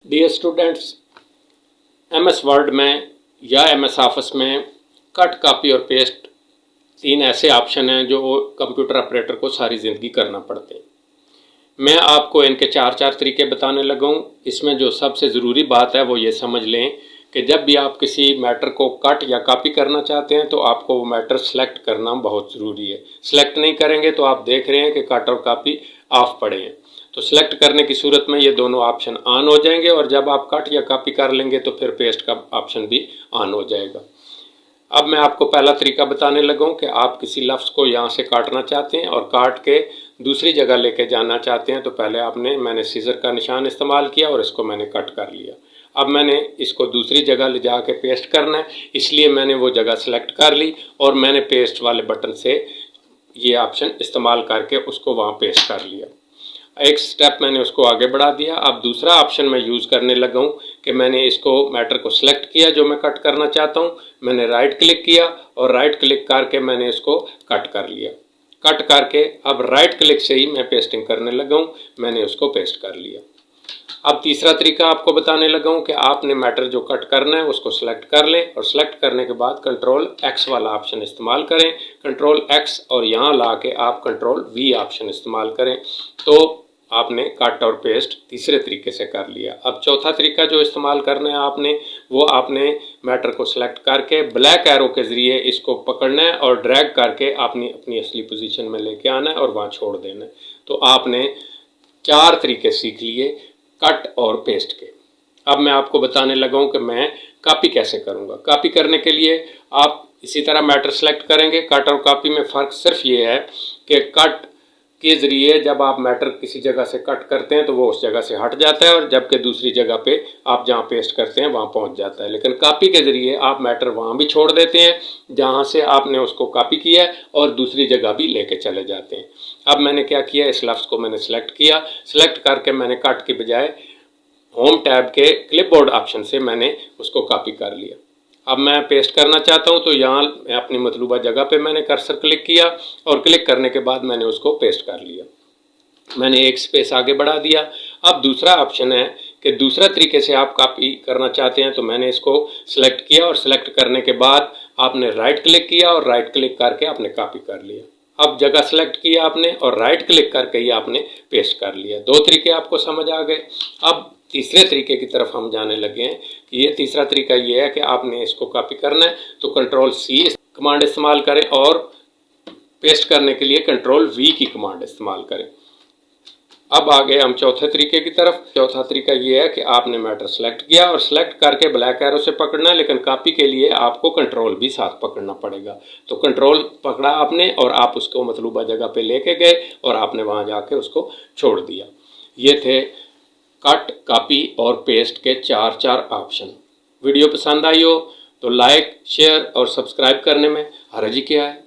Dear students, MS word में या MS office में कट, कॉपी और पेस्ट तीन ऐसे ऑप्शन हैं जो कंप्यूटर ऑपरेटर को सारी ज़िंदगी करना पड़ते हैं। मैं आपको इनके चार तरीके बताने लगा हूँ। इसमें जो सबसे ज़रूरी बात है वो ये समझ लें कि जब भी आप किसी मैटर को कट या कॉपी करना चाहते हैं तो आपको वो मैटर सेलेक्ट करना बहुत ज़रूरी है। सेलेक्ट नहीं करेंगे तो आप देख रहे हैं कि कट और कॉपी ऑफ पड़े हैं। तो सिलेक्ट करने की सूरत में ये दोनों ऑप्शन ऑन हो जाएंगे और जब आप कट या कॉपी कर लेंगे तो फिर पेस्ट का ऑप्शन भी ऑन हो जाएगा। अब मैं आपको पहला तरीका बताने लगा हूँ कि आप किसी लफ्ज़ को यहाँ से काटना चाहते हैं और काट के दूसरी जगह लेके जाना चाहते हैं तो पहले मैंने सीजर का निशान इस्तेमाल किया और इसको मैंने कट कर लिया। अब मैंने इसको दूसरी जगह ले जा के पेस्ट करना है, इसलिए मैंने वो जगह सेलेक्ट कर ली और मैंने पेस्ट वाले बटन से ये ऑप्शन इस्तेमाल करके उसको वहाँ पेस्ट कर लिया। एक स्टेप मैंने उसको आगे बढ़ा दिया। अब दूसरा ऑप्शन मैं यूज़ करने लगा हूँ कि मैंने इसको मैटर को सिलेक्ट किया जो मैं कट करना चाहता हूँ, मैंने राइट क्लिक किया और राइट क्लिक करके मैंने इसको कट कर लिया। कट करके अब राइट क्लिक से ही मैं पेस्टिंग करने लगा हूँ, मैंने उसको पेस्ट कर लिया। अब तीसरा तरीका आपको बताने लगा हूँ कि आपने मैटर जो कट करना है उसको सिलेक्ट कर लें और सिलेक्ट करने के बाद कंट्रोल एक्स वाला ऑप्शन इस्तेमाल करें। कंट्रोल एक्स और यहाँ ला के आप कंट्रोल वी ऑप्शन इस्तेमाल करें तो आपने कट और पेस्ट तीसरे तरीके से कर लिया। अब चौथा तरीका जो इस्तेमाल करना है आपने मैटर को सिलेक्ट करके ब्लैक एरो के ज़रिए इसको पकड़ना है और ड्रैग करके आपने अपनी असली पोजीशन में लेके आना है और वहाँ छोड़ देना है। तो आपने चार तरीके सीख लिए कट और पेस्ट के। अब मैं आपको बताने लगा हूँ कि मैं कॉपी कैसे करूँगा। कॉपी करने के लिए आप इसी तरह मैटर सेलेक्ट करेंगे। कट और कॉपी में फ़र्क सिर्फ ये है कि कट के ज़रिए जब आप मैटर किसी जगह से कट करते हैं तो वो उस जगह से हट जाता है और जबकि दूसरी जगह पे आप जहाँ पेस्ट करते हैं वहाँ पहुँच जाता है। लेकिन कॉपी के ज़रिए आप मैटर वहाँ भी छोड़ देते हैं जहाँ से आपने उसको कॉपी किया है और दूसरी जगह भी लेके चले जाते हैं। अब मैंने क्या किया, इस लफ्ज़ को मैंने सेलेक्ट किया, सेलेक्ट करके मैंने कट के बजाय होम टैब के क्लिपबोर्ड ऑप्शन से मैंने उसको कॉपी कर लिया। अब मैं पेस्ट करना चाहता हूं तो यहाँ मैं अपनी मतलूबा जगह पे मैंने कर्सर क्लिक किया और क्लिक करने के बाद मैंने उसको पेस्ट कर लिया। मैंने एक स्पेस आगे बढ़ा दिया। अब दूसरा ऑप्शन है कि दूसरा तरीके से आप कॉपी करना चाहते हैं तो मैंने इसको सिलेक्ट किया और सिलेक्ट करने के बाद आपने राइट क्लिक किया और राइट क्लिक करके आपने कॉपी कर लिया। अब जगह सेलेक्ट किया आपने और राइट क्लिक करके ही आपने पेस्ट कर लिया। दो तरीके आपको समझ आ गए। अब तीसरे तरीके की तरफ हम जाने लगे हैं कि ये तीसरा तरीका ये है कि आपने इसको कॉपी करना है तो कंट्रोल सी कमांड इस्तेमाल करें और पेस्ट करने के लिए कंट्रोल वी की कमांड इस्तेमाल करें। अब आ गए हम चौथे तरीके की तरफ। चौथा तरीका ये है कि आपने मैटर सेलेक्ट किया और सेलेक्ट करके ब्लैक एरो से पकड़ना है, लेकिन कॉपी के लिए आपको कंट्रोल भी साथ पकड़ना पड़ेगा। तो कंट्रोल पकड़ा आपने और आप उसको मतलूबा जगह पे लेके गए और आपने वहाँ जाके उसको छोड़ दिया। ये थे कट, कॉपी और पेस्ट के चार ऑप्शन। वीडियो पसंद आई हो तो लाइक, शेयर और सब्सक्राइब करने में हर्ज क्या है।